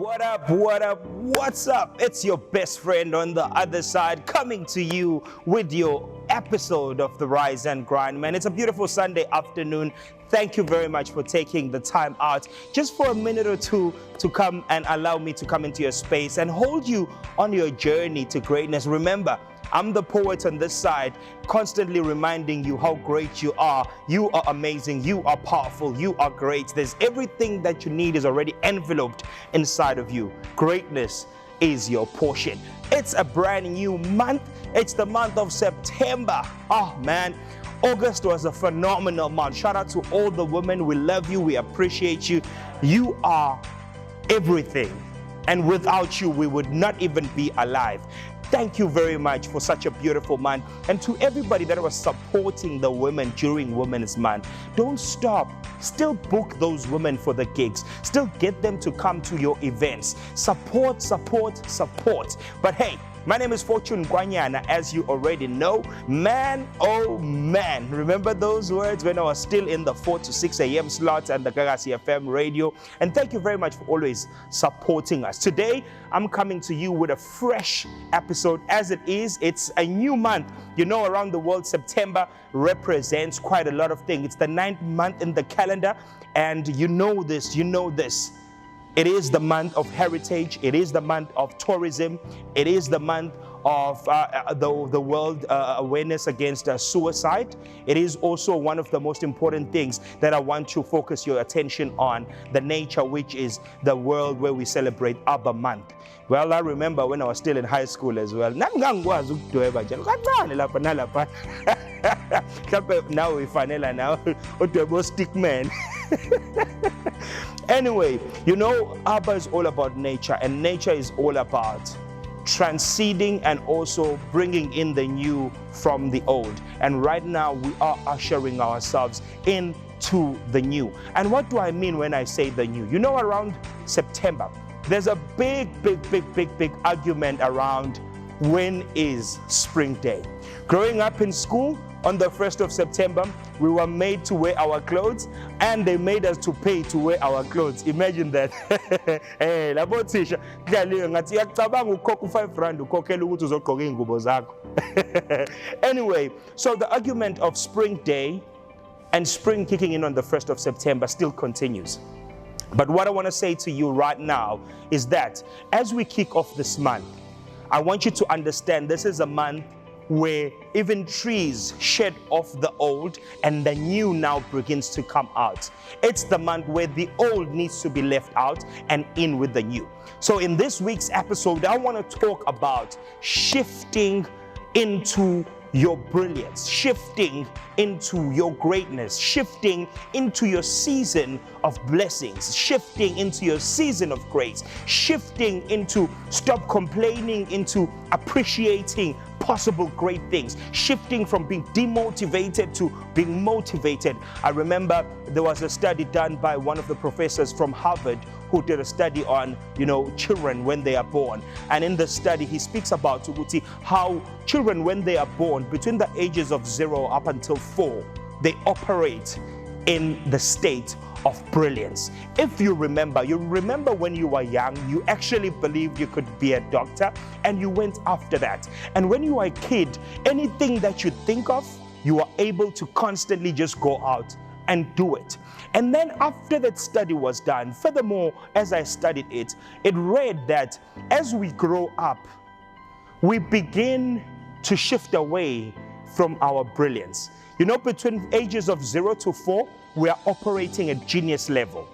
What up, what up, what's up? It's your best friend on the other side coming to you with your episode of The Rise and Grind. Man, it's a beautiful Sunday afternoon. Thank you very much for taking the time out just for a minute or two to come and allow me to come into your space and hold you on your journey to greatness. Remember, I'm the poet on this side, constantly reminding you how great you are. You are amazing. You are powerful. You are great. There's everything that you need is already enveloped inside of you. Greatness is your portion. It's a brand new month. It's the month of September. Oh, man. August was a phenomenal month. Shout out to all the women. We love you. We appreciate you. You are everything. And without you, we would not even be alive. Thank you very much for such a beautiful month. And to everybody that was supporting the women during Women's Month, don't stop. Still book those women for the gigs. Still get them to come to your events. Support, support, support. But hey, my name is Fortune Nkwanyana, as you already know. Man, oh man. Remember those words when I was still in the 4 to 6 a.m. slot and the Gagasi FM radio? And thank you very much for always supporting us. Today, I'm coming to you with a fresh episode. As it is, it's a new month. You know, around the world, September represents quite a lot of things. It's the 9th month in the calendar, and you know this. It is the month of heritage. It is the month of tourism. It is the month of the world awareness against suicide. It is also one of the most important things that I want to focus your attention on, the nature, which is the world where we celebrate Abba Month. Well, I remember when I was still in high school as well. Now we finally now stick man. Anyway, you know, Abba is all about nature, and nature is all about transcending and also bringing in the new from the old. And right now we are ushering ourselves into the new. And what do I mean when I say the new? You know, around September, there's a big argument around when is spring day. Growing up in school, on the 1st of September, we were made to wear our clothes, and they made us to pay to wear our clothes. Imagine that. Anyway, so the argument of spring day and spring kicking in on the 1st of September still continues. But what I want to say to you right now is that as we kick off this month, I want you to understand this is a month where even trees shed off the old and the new now begins to come out. It's the month where the old needs to be left out and in with the new. So in this week's episode, I want to talk about shifting into your brilliance, shifting into your greatness, shifting into your season of blessings, shifting into your season of grace, shifting into stop complaining, into appreciating possible great things, shifting from being demotivated to being motivated. I remember there was a study done by one of the professors from Harvard who did a study on, children when they are born. And in the study, he speaks about how children, when they are born, between the ages of 0 up until 4, they operate in the state of brilliance. If you remember when you were young, you actually believed you could be a doctor, and you went after that. And when you were a kid, anything that you think of, you are able to constantly just go out and do it. And then after that study was done, furthermore, as I studied it, it read that as we grow up, we begin to shift away from our brilliance. Between ages of 0 to 4, we are operating at genius level.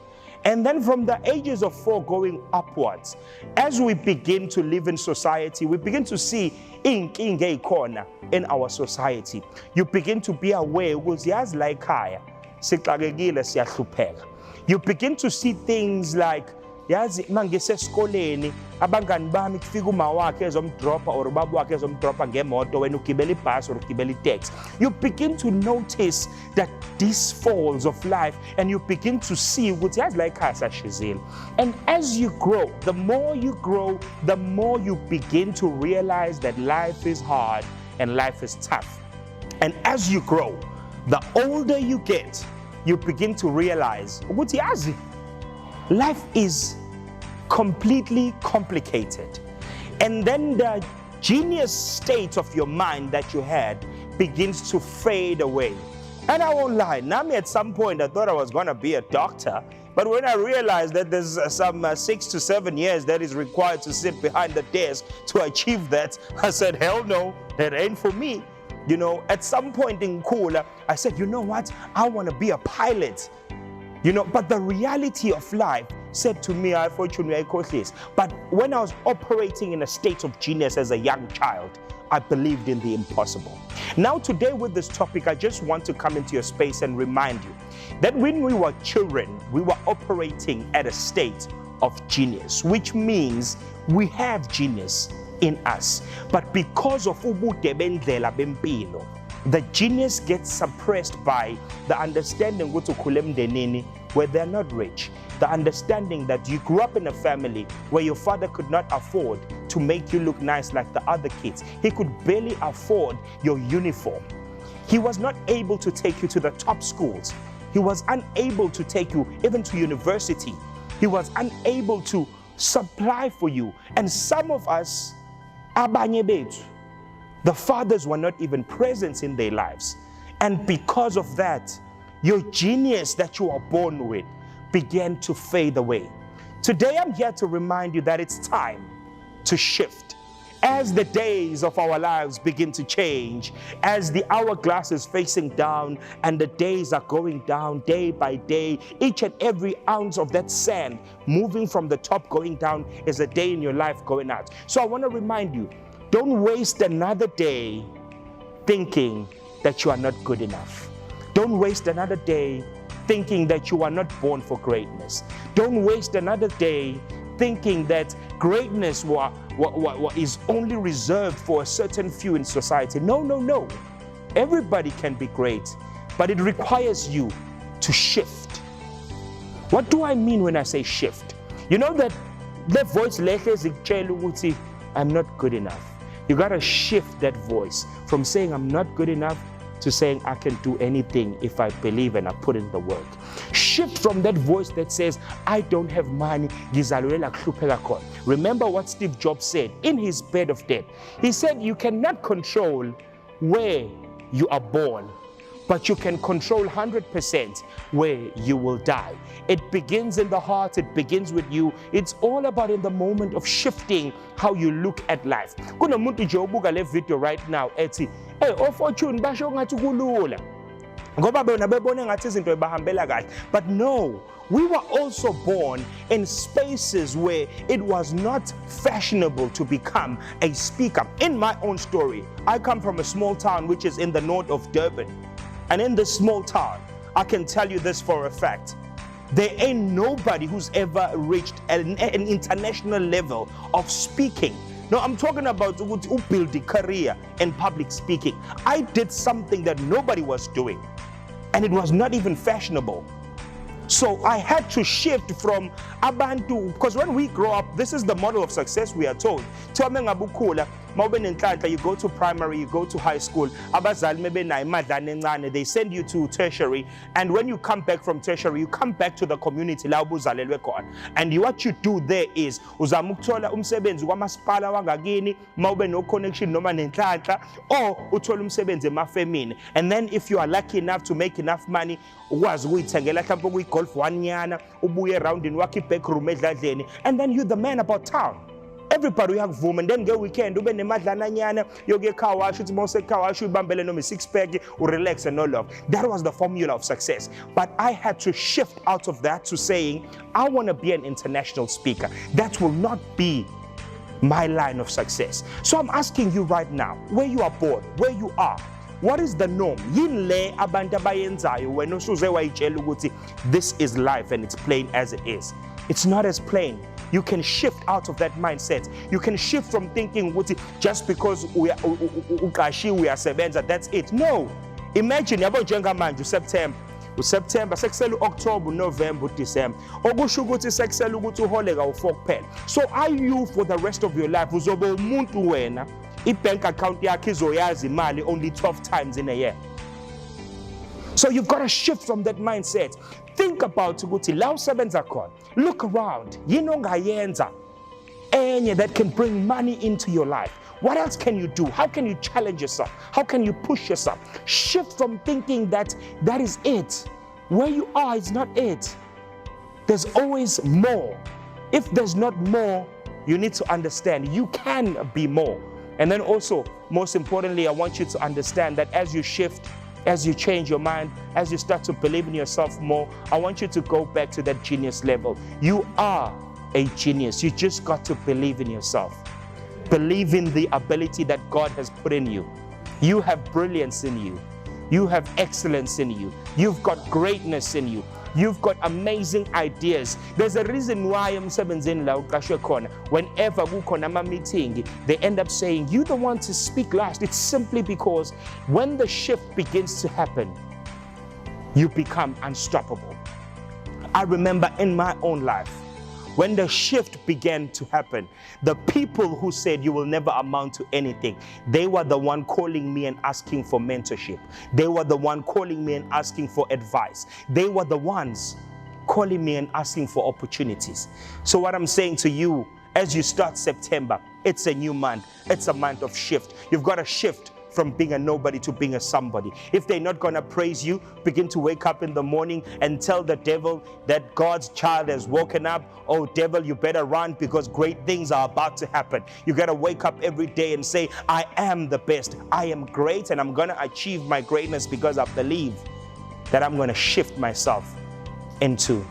And then from the ages of 4 going upwards, as we begin to live in society, we begin to see inkinga ikhona in our society. You begin to be aware ukuthi yazi la ekhaya sixakekile siyahlupheka. You begin to see things like yazi mangisesikoleni abangani bami kufika uma wakhe ezomdropa or ubaba wakhe ezomdropa ngemoto wena ugibela ibhasi or ugibela itaxi. You begin to notice that these falls of life, and you begin to see ukuthi yazi la ekhaya sashizile. And as you grow, the more you grow, the more you begin to realize that life is hard and life is tough. And as you grow, the older you get, you begin to realize ukuthi yazi life is completely complicated. And then the genius state of your mind that you had begins to fade away. And I won't lie, Nami, at some point I thought I was going to be a doctor, but when I realized that there's some 6 to 7 years that is required to sit behind the desk to achieve that, I said, hell no, that ain't for me. You know, at some point in Kula, I said, you know what, I want to be a pilot. You know, but the reality of life said to me, Fortune Nkwanyana. But when I was operating in a state of genius as a young child, I believed in the impossible. Now today with this topic, I just want to come into your space and remind you that when we were children, we were operating at a state of genius, which means we have genius in us. But because of ubude bendlela bempilo, the genius gets suppressed by the understanding where they're not rich. The understanding that you grew up in a family where your father could not afford to make you look nice like the other kids. He could barely afford your uniform. He was not able to take you to the top schools. He was unable to take you even to university. He was unable to supply for you. And some of us, abanye bethu, the fathers were not even present in their lives. And because of that, your genius that you are born with began to fade away. Today I'm here to remind you that it's time to shift. As the days of our lives begin to change, as the hourglass is facing down and the days are going down day by day, each and every ounce of that sand moving from the top going down is a day in your life going out. So I want to remind you, don't waste another day thinking that you are not good enough. Don't waste another day thinking that you are not born for greatness. Don't waste another day thinking that greatness is only reserved for a certain few in society. No, no, no. Everybody can be great, but it requires you to shift. What do I mean when I say shift? You know that voice lehle, I'm not good enough. You got to shift that voice from saying I'm not good enough to saying I can do anything if I believe and I put in the work. Shift from that voice that says I don't have money. Remember what Steve Jobs said in his bed of death. He said you cannot control where you are born, but you can control 100% where you will die. It begins in the heart, it begins with you. It's all about in the moment of shifting how you look at life. Kunomuntu nje obuka le video right now ethi, hey, Fortune basho ngathi kulula. Ngoba bona bebone ngathi izinto ebahambela kahle. But no, we were also born in spaces where it was not fashionable to become a speaker. In my own story, I come from a small town which is in the north of Durban. And in this small town, I can tell you this for a fact. There ain't nobody who's ever reached an international level of speaking. No, I'm talking about who built a career in public speaking. I did something that nobody was doing, and it was not even fashionable. So I had to shift from abantu, because when we grow up, this is the model of success we are told. You go to primary, you go to high school, they send you to tertiary, and when you come back from tertiary, you come back to the community. And what you do there is, or no connection, and then if you are lucky enough to make enough money, golf 1 yana, around in waki back room, and then you're the man about town. Everybody have woman, then go weekend, ube nemadlana nyana, you get car wash, it's most car wash, you bambele no me 6-pack, or relax and all of. That was the formula of success. But I had to shift out of that to saying, I want to be an international speaker. That will not be my line of success. So I'm asking you right now, where you are born, where you are, what is the norm? This is life and it's plain as it is. It's not as plain. You can shift out of that mindset. You can shift from thinking just because we are sebenza, that's it. No. Imagine yabo njengamanje September sekusela October, November, December. Okusho ukuthi sekusela ukuthi uhole ka-4 kuphela. So are you for the rest of your life uzobe umuntu wena i-bank account yakhe izoyazi imali only 12 times in a year? So you've got to shift from that mindset. Think about ukuthi la usebenza khona. Look around. Yini ongayenza enye that can bring money into your life? What else can you do? How can you challenge yourself? How can you push yourself? Shift from thinking that that is it. Where you are is not it. There's always more. If there's not more, you need to understand you can be more. And then also, most importantly, I want you to understand that as you shift, as you change your mind, as you start to believe in yourself more, I want you to go back to that genius level. You are a genius. You just got to believe in yourself. Believe in the ability that God has put in you. You have brilliance in you. You have excellence in you. You've got greatness in you. You've got amazing ideas. There's a reason why emsebenzini la uqashwe khona, whenever kukhona ama-meeting, they end up saying, you're the one to speak last. It's simply because when the shift begins to happen, you become unstoppable. I remember in my own life, when the shift began to happen, the people who said you will never amount to anything, they were the one calling me and asking for mentorship. They were the one calling me and asking for advice. They were the ones calling me and asking for opportunities. So what I'm saying to you, as you start September, it's a new month. It's a month of shift. You've got to shift from being a nobody to being a somebody. If they're not going to praise you, begin to wake up in the morning and tell the devil that God's child has woken up. Oh, devil, you better run because great things are about to happen. You got to wake up every day and say, I am the best. I am great and I'm going to achieve my greatness because I believe that I'm going to shift myself into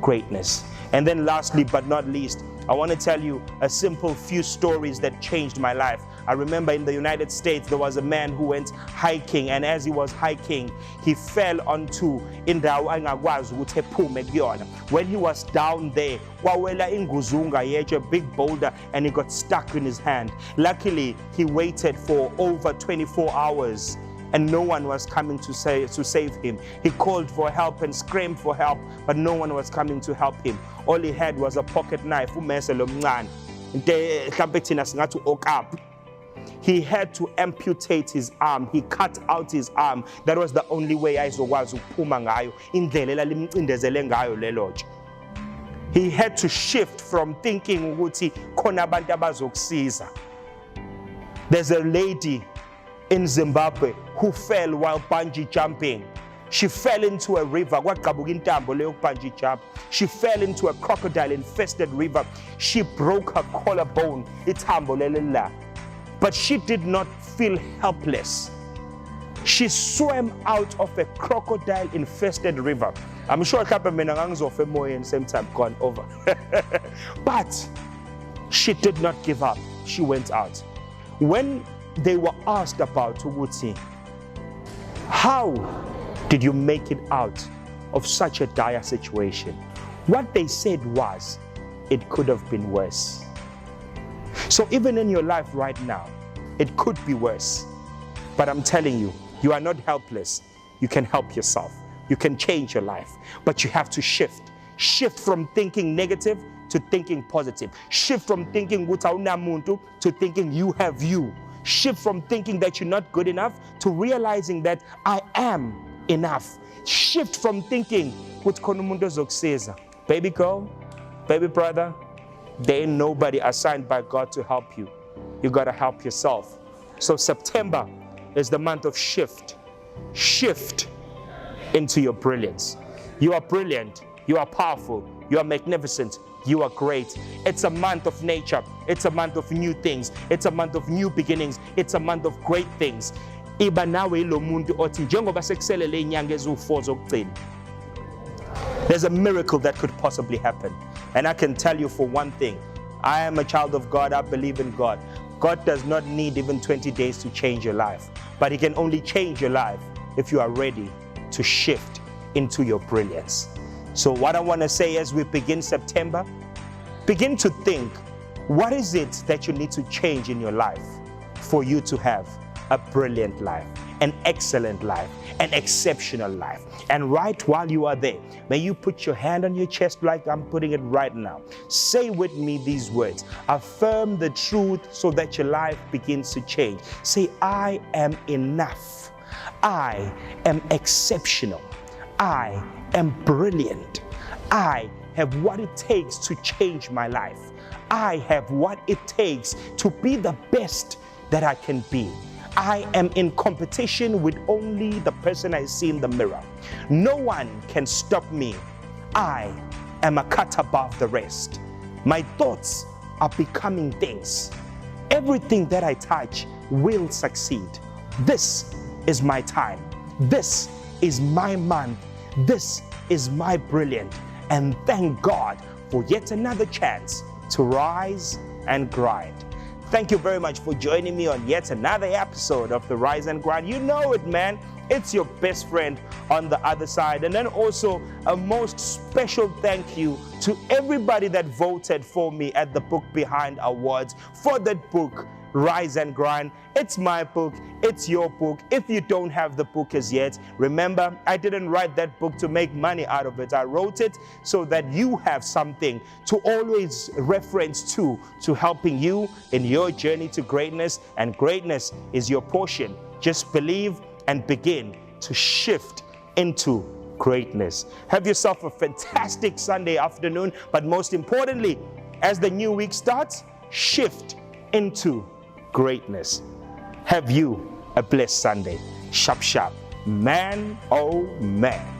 greatness. And then lastly, but not least, I want to tell you a simple few stories that changed my life. I remember in the United States, there was a man who went hiking, and as he was hiking, he fell onto indawo angakwazi ukuthi ephume kuyona. When he was down there, wawela inguzunga yeche, a big boulder, and he got stuck in his hand. Luckily, he waited for over 24 hours. And no one was coming to save him. He called for help and screamed for help, but no one was coming to help him. All he had was a pocket knife. He had to amputate his arm. He cut out his arm. That was the only way ayezokwazi ukuphuma ngayo indlela elimcindezele ngayo lelo. He had to shift from thinking ukuthi khona abantu abazokusiza. There's a lady in Zimbabwe who fell while bungee jumping. She fell into a river. She fell into a crocodile-infested river. She broke her collarbone. But she did not feel helpless. She swam out of a crocodile-infested river. I'm sure and same time gone over. But she did not give up. She went out. When they were asked about Uguti, how did you make it out of such a dire situation? What they said was, it could have been worse. So even in your life right now, it could be worse. But I'm telling you, you are not helpless. You can help yourself. You can change your life. But you have to shift. Shift from thinking negative to thinking positive. Shift from thinking muntu to thinking you have you. Shift from thinking that you're not good enough to realizing that I am enough. Shift from thinking, baby girl, baby brother, there ain't nobody assigned by God to help you. You got to help yourself. So September is the month of shift. Shift into your brilliance. You are brilliant. You are powerful. You are magnificent. You are great. It's a month of nature. It's a month of new things. It's a month of new beginnings. It's a month of great things. Iba nawe ilo muntu othi njengoba sekuselele inyanga ezu4 zokugcina. There's a miracle that could possibly happen. And I can tell you for one thing, I am a child of God. I believe in God. God does not need even 20 days to change your life, but He can only change your life if you are ready to shift into your brilliance. So what I want to say as we begin September, begin to think, what is it that you need to change in your life for you to have a brilliant life, an excellent life, an exceptional life? And right while you are there, may you put your hand on your chest like I'm putting it right now. Say with me these words. Affirm the truth so that your life begins to change. Say, I am enough. I am exceptional. I am brilliant. I have what it takes to change my life. I have what it takes to be the best that I can be. I am in competition with only the person I see in the mirror. No one can stop me. I am a cut above the rest. My thoughts are becoming things. Everything that I touch will succeed. This is my time. This is my month. This is my brilliant. And thank God for yet another chance to rise and grind. Thank you very much for joining me on yet another episode of the Rise and Grind. You know it, man. It's your best friend on the other side. And then also a most special thank you to everybody that voted for me at the Book Behind Awards for that book, Rise and Grind. It's my book. It's your book. If you don't have the book as yet, remember, I didn't write that book to make money out of it. I wrote it so that you have something to always reference to helping you in your journey to greatness. And greatness is your portion. Just believe and begin to shift into greatness. Have yourself a fantastic Sunday afternoon, but most importantly, as the new week starts, shift into greatness. Have you a blessed Sunday. Sharp, sharp. Man, oh man.